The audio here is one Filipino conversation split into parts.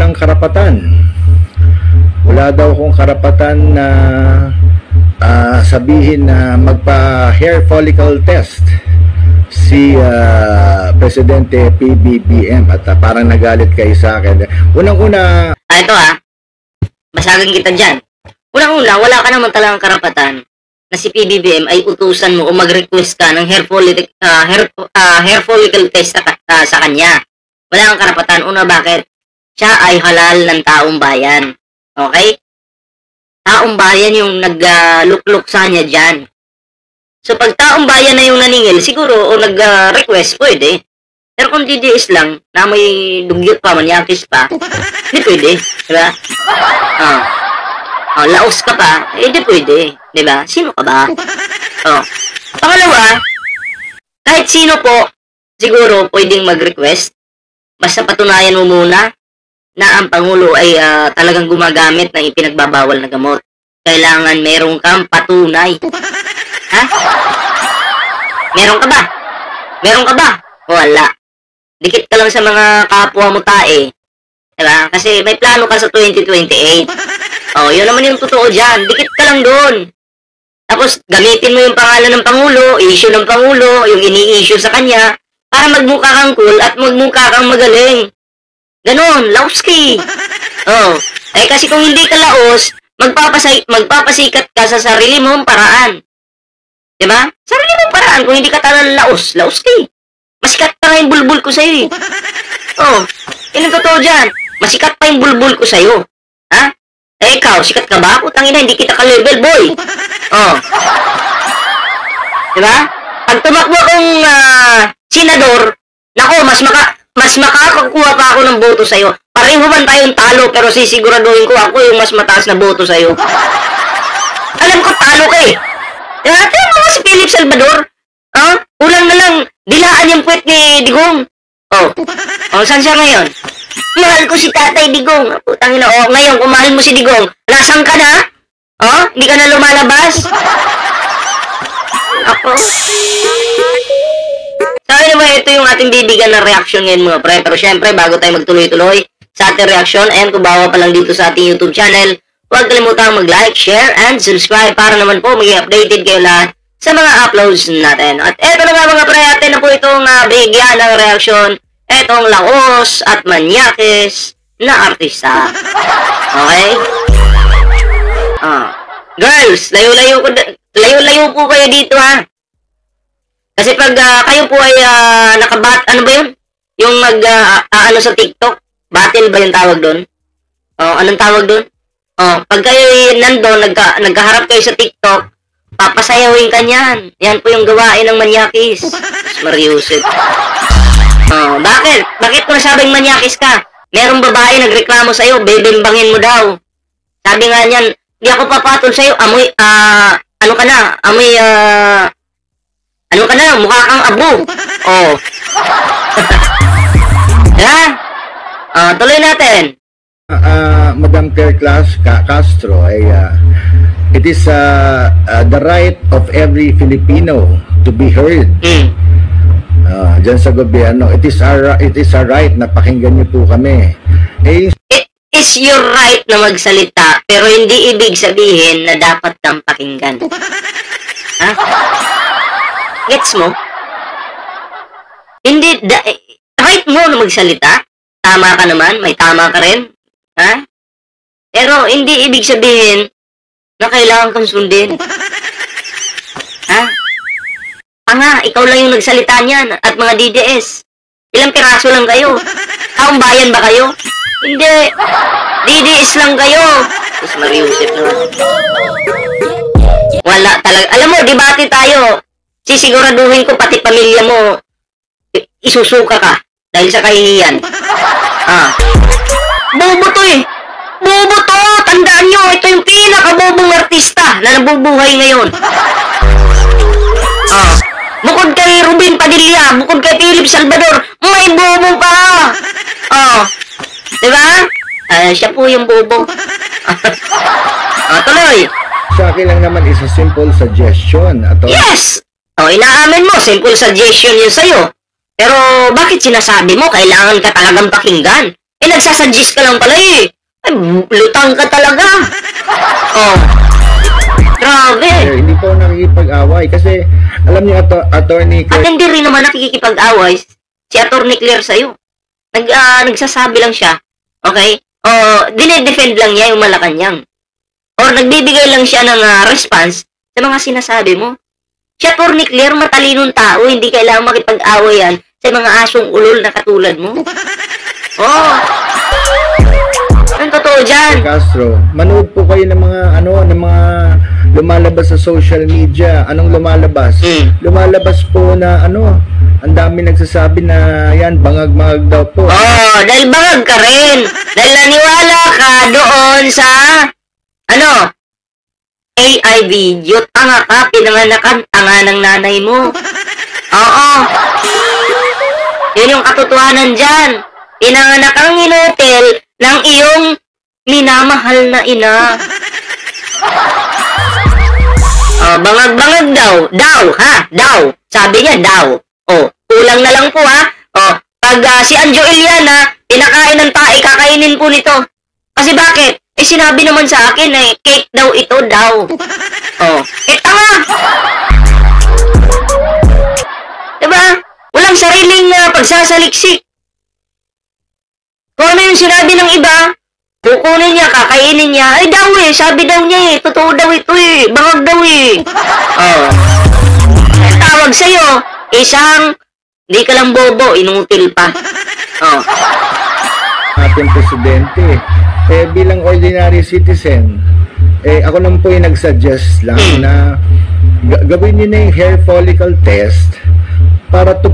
walang karapatan. Wala daw akong karapatan na sabihin na magpa-hair follicle test si Presidente PBBM at parang nagalit kayo sa akin. Unang-una... ito basagin kita dyan. Unang-una, wala ka naman talagang karapatan na si PBBM ay utusan mo o mag-request ka ng hair follicle test sa kanya. Wala kang karapatan. Una, bakit? Siya ay halal ng taong bayan. Okay? Taong bayan yung nag-lukluk sa kanya dyan. So, pag taong bayan na yung naningil, siguro, o nag-request, pwede. Pero kung DDS lang, na may dugyot pa, manyakis pa, hindi pwede. Diba? Laos ka pa, hindi pwede. Diba? Sino ka ba? Pangalawa, kahit sino po, siguro, pwedeng mag-request. Basta patunayan mo muna na ang Pangulo ay talagang gumagamit ng ipinagbabawal na gamot. Kailangan meron kang patunay. Ha? Meron ka ba? Meron ka ba? Wala. Dikit ka lang sa mga kapwa mo tae. Diba? Kasi may plano ka sa 2028. Yun naman yung totoo dyan. Dikit ka lang doon. Tapos, gamitin mo yung pangalan ng Pangulo, issue ng Pangulo, yung ini-issue sa kanya, para magmukha kang cool at magmukha kang magaling. Ganon, Lawski. Kasi kung hindi ka laos, magpapasikat ka sa sarili mong paraan. Diba? Sarili mong paraan, kung hindi ka talagang laos, Lawski. Masikat pa nga yung bulbul ko sa'yo yun ang totoo dyan. Masikat pa yung bulbul ko sa'yo. Ha? Ikaw, sikat ka ba? Putang ina, hindi kita ka-level, boy. Diba? Pag tumakbo akong senador, nako, mas makakakuha pa ako ng boto sa'yo. Pareho man tayong talo, pero sisiguraduhin ko ako yung mas mataas na boto sa'yo. Alam ko, talo ka eh. Diba? Tingnan mo si Philip Salvador. Ulang na lang, dilaan yung puwet ni Digong. Saan siya ngayon? Mahal ko si Tatay Digong. Putang ina, ngayon, kung mahal mo si Digong, nasaan ka na? Hindi ka na lumalabas? Ako. Sabi naman, ito yung ating bibigyan ng reaction ngayon mga pre. Pero syempre, bago tayo magtuloy-tuloy sa ating reaction, ayan, kung bawa pa lang dito sa ating YouTube channel, huwag kalimutang mag-like, share, and subscribe para naman po maging updated kayo lahat sa mga uploads natin. At eto na nga mga pre, atin na po itong bigyan ng reaction, etong laos at manyakis na artista. Okay? Girls, layo-layo po kayo dito ha. Kasi pag kayo po ay ano ba yun? Yung ano sa TikTok, battle ba yung tawag doon? Anong tawag doon? Pag kayo nandun, nagkaharap kayo sa TikTok, papasayawin ka niyan. Yan po yung gawain ng manyakis. Mariusit. Bakit? Bakit ko nasabing manyakis ka? Merong babae nagreklamo sa'yo, bebimbangin mo daw. Sabi nga niyan, di ako papatol sa'yo, amoy, ano ka na, amoy, ano ka na, mukha kang abo. Tuloy natin. Madam Claire Castro, it is the right of every Filipino to be heard. Diyan sa gobyerno, it is our right na pakinggan niyo po kami. It is your right na magsalita, pero hindi ibig sabihin na dapat kang pakinggan. Ha? Gets mo? Hindi, right mo na magsalita. Tama ka naman, may tama ka rin. Ha? Pero hindi ibig sabihin na kailangan kang sundin. Ha? Ikaw lang yung nagsalita niyan at mga DDS. Ilang piraso lang kayo? Taong bayan ba kayo? Hindi. DDS lang kayo. Mas mariusip naman. Wala talaga. Alam mo, debate tayo. Sisiguraduhin ko pati pamilya mo isusuka ka dahil sa kahihiyan. Bobo to eh. Bobo to. Tandaan nyo, ito yung pinakabobong artista na nabubuhay ngayon. Bukod kay Rubin Padilla, bukod kay Philip Salvador, may bobo pa. Diba? Siya po yung bobo. Tuloy. Sa akin lang naman is a simple suggestion. Yes! Inaamin mo, simple suggestion yun sa'yo. Pero bakit sinasabi mo kailangan ka talagang pakinggan? nagsasuggest ka lang pala eh. Ay, lutang ka talaga. Oh. Grabe. Sir, hindi po ako nakikipag-away kasi alam niyo attorney At hindi rin naman nakikipag-away si Attorney Claire sa'yo. Nagsasabi lang siya. Okay? Dinedefend lang niya yung Malacanang. Or nagbibigay lang siya ng response sa mga sinasabi mo. Si Attorney Claire, matalinong tao, hindi kailangan makipag-away yan sa mga asong ulol na katulad mo. Oh. Ang totoo dyan. Castro, manood po kayo ng mga ng mga lumalabas sa social media. Anong lumalabas? Lumalabas po na ang dami nagsasabi na yan, bangag-bangag daw po. Dahil bangag ka rin. Dahil naniwala ka doon sa AI video. Tanga ka, pinanganakan, tanga ng nanay mo. Oo. Yun yung katotohanan dyan. Pinanganak ang inutil ng iyong minamahal na ina. Bangag-bangag daw. Daw. Sabi niya, daw. Kulang na lang po ha. Pag si Anjo Iliana, pinakain ng tae, kakainin po nito. Kasi bakit? Sinabi naman sa akin na cake daw ito daw. Tanga! Diba? Walang sariling pagsasaliksik. Kung ano yung sinabi ng iba, kukunin niya, kakainin niya. Ay daw sabi daw niya totoo daw ito bangag daw Tawag sa'yo, isang, di ka lang bobo, inutil pa. Ating presidente, bilang ordinary citizen, ako lang po yung nagsuggest lang na gawin niyo na yung hair follicle test para to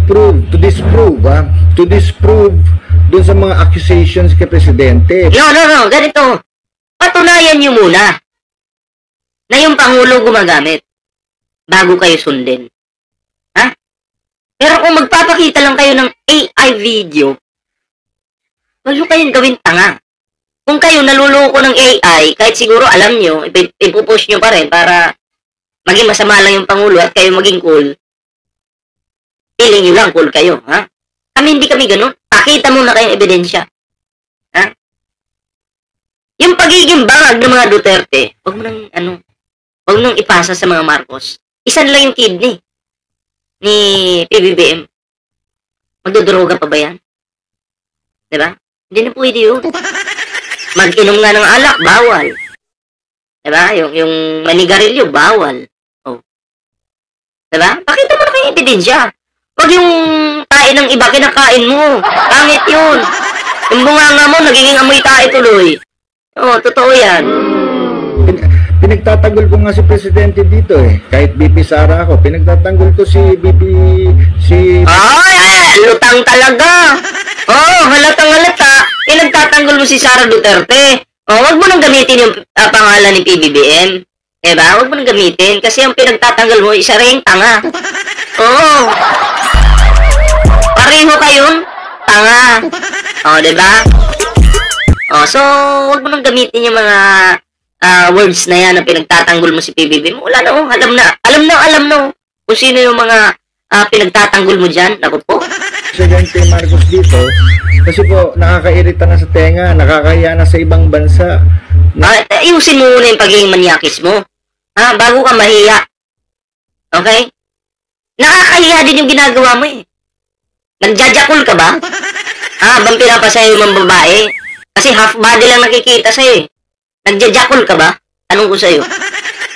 disprove dun sa mga accusations kay presidente. No, ganito. Patunayan niyo muna na yung Pangulo gumagamit bago kayo sundin. Ha? Pero kung magpapakita lang kayo ng AI video, wag nyo kayong gawin tanga. Kung kayo naluloko ng AI, kahit siguro alam nyo, ipupush nyo pa rin para maging masama lang yung Pangulo at kayo maging cool. Feeling nyo lang cool kayo, ha? Hindi kami ganun. Pakita mo na kayong ebidensya. Ha? Yung pagiging bangag ng mga Duterte, wag mo nang ipasa sa mga Marcos. Isa na lang yung kidney ni PBBM. Magdodroga pa ba yan? Diba? Hindi na pwede yun. Mag-inom nga ng alak, bawal. Diba? Yung manigarilyo, bawal. Diba? Pakita mo na kayong ebidensya. Huwag yung tae ng iba, kinakain mo. Pangit yun. Yung bunganga mo, nagiging amoy tae tuloy. Totoo yan. Pinagtatanggol ko nga si presidente dito Kahit BP Sara ako, pinagtatanggol ko si BP, lutang talaga. Halatang halata. Pinagtatanggol mo si Sara Duterte. Huwag mo nang gamitin yung pangalan ni PBBM. Diba? Huwag mo nang gamitin. Kasi yung pinagtatanggol mo, isa rin tanga. Pareho kayong tanga. Diba? So, huwag mo nang gamitin yung mga words na yan na pinagtatanggol mo si PBBM. Wala na, alam na kung sino yung mga pinagtatanggol mo dyan. Naku po. Presidente Marcos dito, kasi po nakakairita na sa tenga, nakakahiya na sa ibang bansa. Ayusin mo muna yung pagiging manyakis mo. Bago ka mahiya. Okay? Nakakahiya din yung ginagawa mo Nagjajakul ka ba? Bang pinapasayo yung mga babae? Kasi half body lang nakikita sa'yo Nagjajakul ka ba? Tanong ko sa'yo.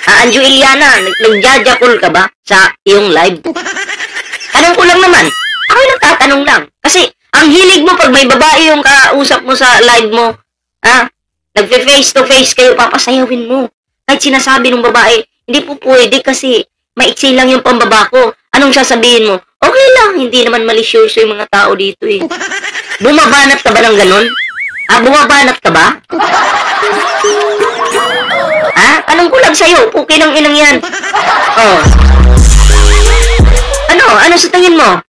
Anjo Iliana, nagjajakul ka ba sa iyong live? Tanong ko lang naman. Ako yung nagtatanong lang. Kasi ang hilig mo pag may babae yung kausap mo sa live mo, nagfe-face to face kayo, papasayawin mo. Kahit sinasabi ng babae, hindi po pwede kasi maiksi lang yung pambaba ko. Anong sasabihin mo? Okay lang, hindi naman malisyoso yung mga tao dito Bumabanat ka ba ng ganun? Bumabanat ka ba? Anong kulang sa'yo? Okay ng inang yan. Ano sa tingin mo?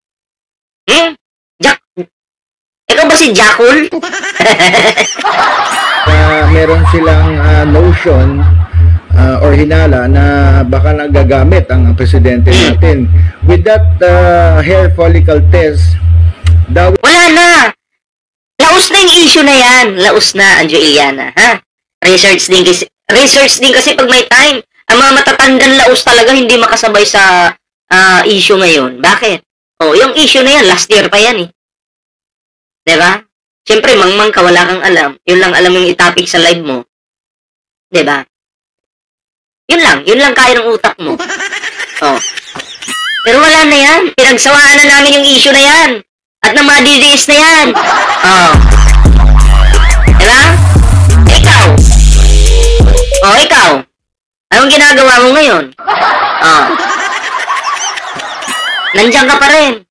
Ikaw ba si Jakul? Meron silang notion or hinala na baka nagagamit ang presidente natin. With that hair follicle test, wala na. laos na yung issue na yan. Laos na, Anjo Iliana, ha? Research din kasi pag may time. Ang mga matatandang laos talaga hindi makasabay sa issue ngayon. Bakit? Yung issue na yan, last year pa yan eh. Diba? Siyempre, mangmang ka, wala kang alam. Yun lang alam yung itapik sa live mo. Diba? Yun lang kaya ng utak mo. Pero wala na yan. Pinagsawaan na namin yung issue na yan. At na madidiis na yan. Diba? Ikaw. Anong ginagawa mo ngayon? Nandiyan ka pa rin.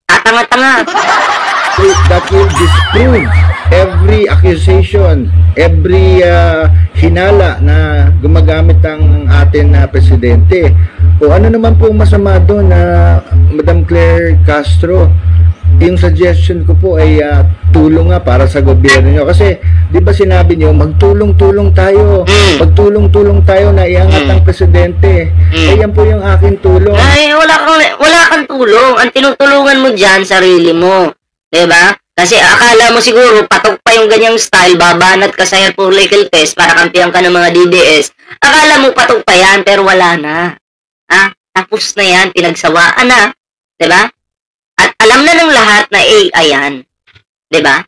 Tatanga-tanga. That will disprove every accusation, every hinala na gumagamit ang atin na presidente. O ano naman po masama doon na Madam Claire Castro? Yung suggestion ko po ay tulong nga para sa gobyerno nyo. Kasi, di ba sinabi nyo, magtulong-tulong tayo. Magtulong-tulong tayo na iangat ang presidente. Yan po yung aking tulong. Ay, wala kang tulong. Ang tinutulungan mo dyan, sarili mo. Diba? Kasi akala mo siguro, patok pa yung ganyang style, babanat ka sa air political test para kampiyan ka ng mga DDS. Akala mo patok pa yan, pero wala na. Tapos na yan, pinagsawaan na. Diba? At alam na ng lahat na AI yan. Diba?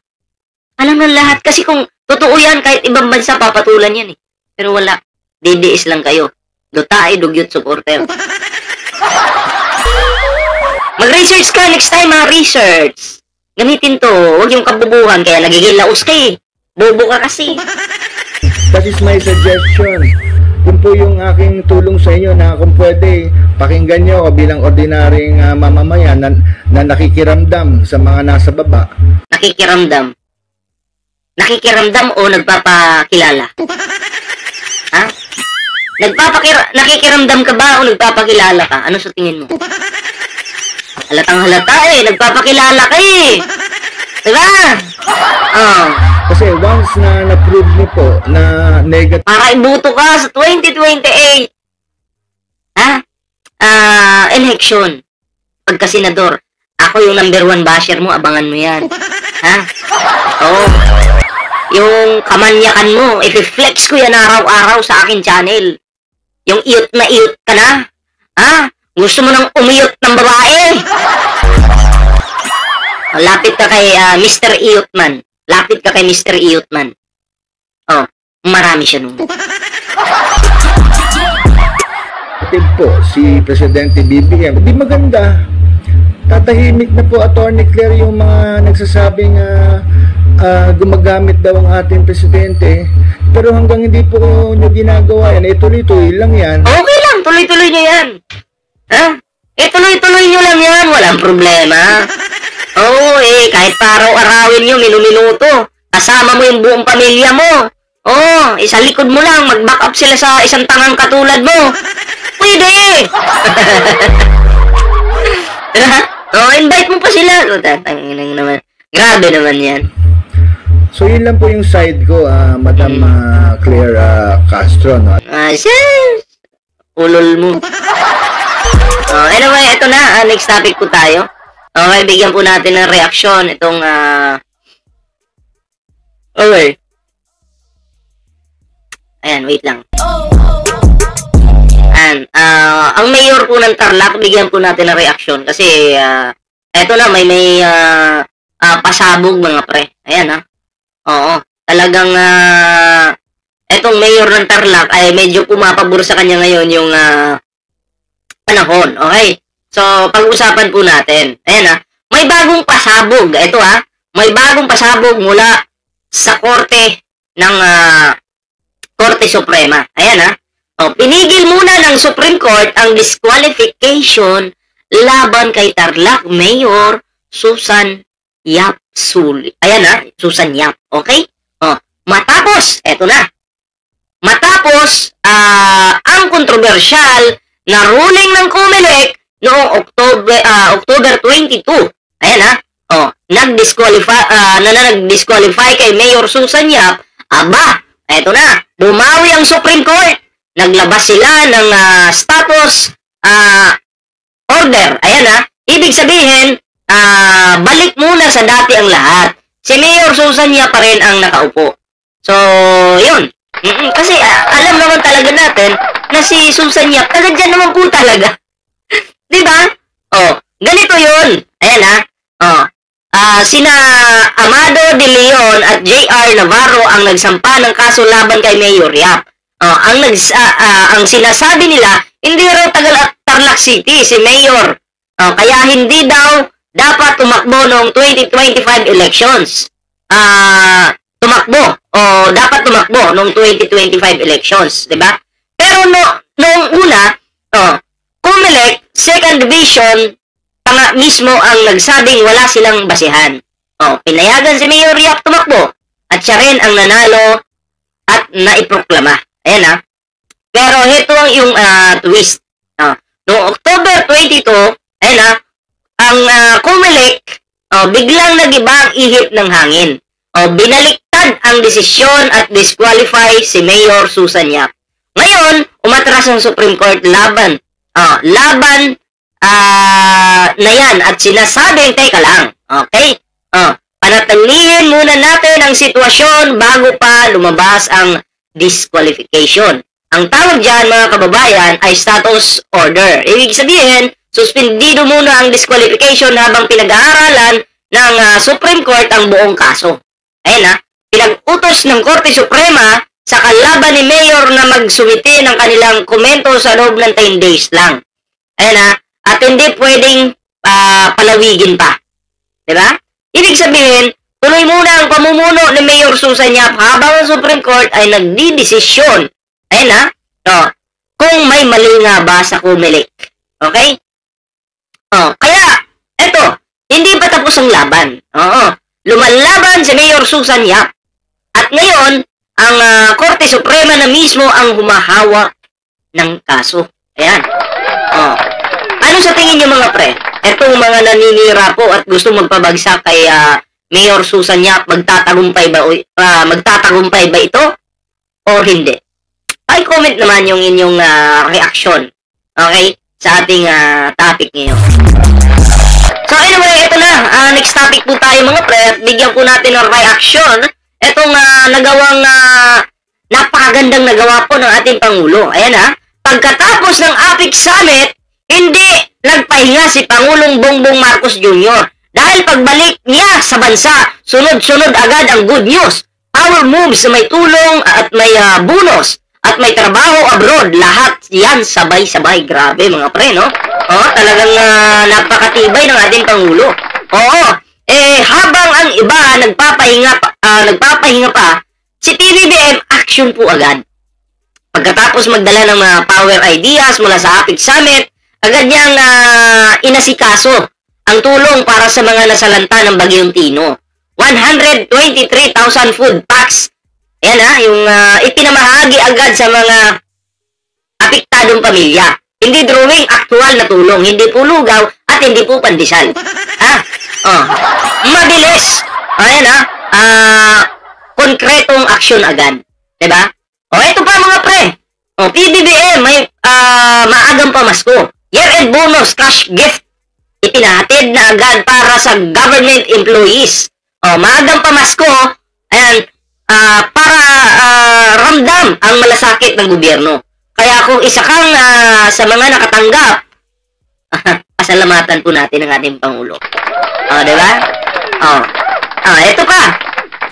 Alam ng lahat. Kasi kung totoo yan, kahit ibang bansa papatulan yan eh. Pero wala. DDS lang kayo. Dutae, dugyot, supporter. Mag-research ka next time, research. Gamitin to. Huwag yung kabubuhan. Kaya nagiging laos ka eh. Bobo ka kasi. That is my suggestion. Kung po yung aking tulong sa inyo na kung pwede, pakinggan nyo bilang ordinaryong mamamayan na nakikiramdam sa mga nasa baba. Nakikiramdam? Nakikiramdam o nagpapakilala? Ha? Nakikiramdam ka ba o nagpapakilala ka? Ano sa tingin mo? Halatang halata eh. Nagpapakilala ka eh. Diba? Kasi once na na-prove niyo po na negative... Para ibuto ka sa 2028. Election. Pagka-senador. Ako yung number 1 basher mo. Abangan mo yan. Yung kamanyakan mo. I-flex ko yan araw-araw sa akin channel. Yung iyot na iyot ka na. Gusto mo nang umiyot ng babae? Lapit ka kay Mr. Iyotman. Lapit ka kay Mr. Iyotman. Marami siya nung. po si Presidente BBM. Di maganda. Tatahimik na po, Attorney Claire, yung mga nagsasabing gumagamit daw ang ating Presidente. Pero hanggang hindi po nyo ginagawa yan, tuloy-tuloy lang yan. Okay lang, tuloy-tuloy nyo yan. Tuloy-tuloy nyo lang yan, walang problema. Kahit paraw-arawin nyo, minuminuto. Kasama mo yung buong pamilya mo. Isa likod mo lang, mag-back up sila sa isang tangang katulad mo. Pwede! Invite mo pa sila. Tatangin naman. Grabe naman yan. So, yun lang po yung side ko, Madam Claire Castro, no? Sis! Ulol mo. Anyway, ito na. Next topic po tayo. Okay, bigyan po natin ng reaksyon itong okay. Ayan, wait lang. Ayan, ang mayor po ng Tarlac, bigyan po natin ng reaksyon kasi eto na, may pasabog mga pre. Ayan Oo, talagang etong mayor ng Tarlac ay medyo pumapabor sa kanya ngayon yung panahon. Okay? So, pag-usapan po natin. Ayan may bagong pasabog. Ito may bagong pasabog mula sa korte ng Korte Suprema. Ayan pinigil muna ng Supreme Court ang disqualification laban kay Tarlac Mayor Susan Yap Suli. Ayan Susan Yap. Okay? Matapos, eto na. Matapos ang kontrobersyal na ruling ng COMELEC noong October 22. Ayan nag-disqualify kay Mayor Susan Yap. Eto na, bumawi ang Supreme Court. Naglabas sila ng status order. Ayan ibig sabihin, balik muna sa dati ang lahat. si Mayor Susan Yap pa rin ang nakaupo. So, yun. Kasi alam naman talaga natin na si Susan Yap, taga dyan naman po talaga. Diba? Ganito yun. Ayan sina Amado de Leon at J.R. Navarro ang nagsampa ng kaso laban kay Mayor Yap. Ang sinasabi nila, hindi raw taga Tarlac City si Mayor. Kaya hindi daw dapat tumakbo noong 2025 elections. Dapat tumakbo noong 2025 elections, 'di ba? Pero noong una, Comelec Second Division mismo ang nagsabing wala silang basihan. Pinayagan si Mayor Yap tumakbo at siya rin ang nanalo at naiproklama. Ayan Pero ito ang yung twist. Noong October 22, ayan ang Comelec biglang nagiba ang ihip ng hangin. Binaliktad ang desisyon at disqualify si Mayor Susan Yap. Ngayon, umatras ang Supreme Court laban na yan at sinasabing, teka lang, okay? Panatilihin muna natin ang sitwasyon bago pa lumabas ang disqualification. Ang tawag dyan, mga kababayan, ay status order. Ibig sabihin, suspendido muna ang disqualification habang pinag-aaralan ng Supreme Court ang buong kaso. Ayan pinag-utos ng Korte Suprema sa kalaban ni Mayor na magsumite ng kanilang komento sa loob ng 10 days lang. Ayan at hindi pwedeng palawigin pa. Diba? Ibig sabihin, tuloy muna ang pamumuno ni Mayor Susan Yap habang ang Supreme Court ay nagdidesisyon. Ayan kung may mali nga ba sa Comelec. Okay? Kaya, eto, hindi pa tapos ang laban. Lumalaban si Mayor Susan Yap. At ngayon, ang Korte Suprema na mismo ang humahawak ng kaso. Ayan. Ano sa tingin niyo mga pre? Etong mga naninira po at gusto magpabagsak kay Mayor Susan Yap, magtatagumpay ba ito o hindi? I-comment naman yung inyong reaction. Okay? Sa ating topic ngayon. So anyway, ito na. Next topic po tayo mga pre. At bigyan po natin ng reaction. Itong nagawang napakagandang nagawa po ng ating Pangulo. Ayan Pagkatapos ng APEC Summit, hindi nagpahinga si Pangulong Bongbong Marcos Jr. Dahil pagbalik niya sa bansa, sunod-sunod agad ang good news. Power moves na may tulong at may bonus at may trabaho abroad. Lahat yan sabay-sabay. Grabe mga pre, no? Talagang napakatibay ng ating Pangulo. Habang ang iba nagpapahinga pa, si PBBM action po agad. Pagkatapos magdala ng mga power ideas mula sa APEC Summit, agad niyang inasikaso ang tulong para sa mga nasalanta ng Bagyong Tino. 123,000 food packs. Ayan yung ipinamahagi agad sa mga apektadong pamilya. Hindi drawing, aktual na tulong. Hindi po lugaw at hindi po pandesal. Mabilis. Ayan konkretong aksyon agad. Diba? Ito pa mga pre. PBBM may maagang pamasko. Year-end bonus, cash gift. Ipinahatid na agad para sa government employees. Maagang pamasko. Ayan, para ramdam ang malasakit ng gobyerno. Kaya kung isa kang sa mga nakatanggap, pasalamatan po natin ang ating Pangulo. Diba? Ito pa.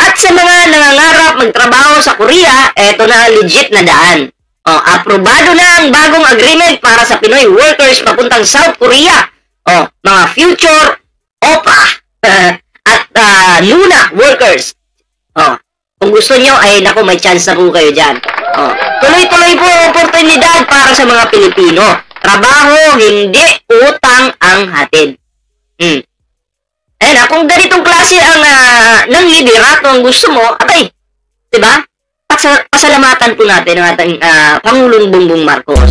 At sa mga nangangarap magtrabaho sa Korea, ito na legit na daan. Aprobado na ang bagong agreement para sa Pinoy workers papuntang South Korea. Mga future OPA at Luna workers. Kung gusto nyo, ay naku, may chance na po kayo dyan. Tuloy-tuloy po ang oportunidad para sa mga Pilipino. Trabaho, hindi utang ang hatid. Ayan kung ganitong klase ang ng liderato ang gusto mo, abay, diba? Pasalamatan po natin ang ating Pangulong Bongbong Marcos.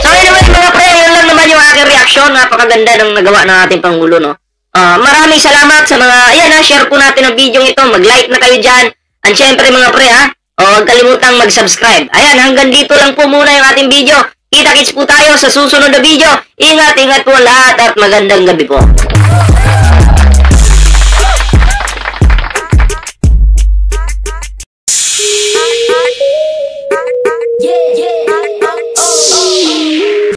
So anyway mga pre, yun lang naman yung aking reaksyon. Napakaganda ng nagawa ng ating Pangulo, no? Maraming salamat sa mga, ayan share po natin ang video ito. Mag-like na kayo dyan. And syempre mga pre huwag kalimutang mag-subscribe. Ayan, hanggang dito lang po muna yung ating video. Kita-kits po tayo sa susunod na video. Ingat po lahat at magandang gabi po.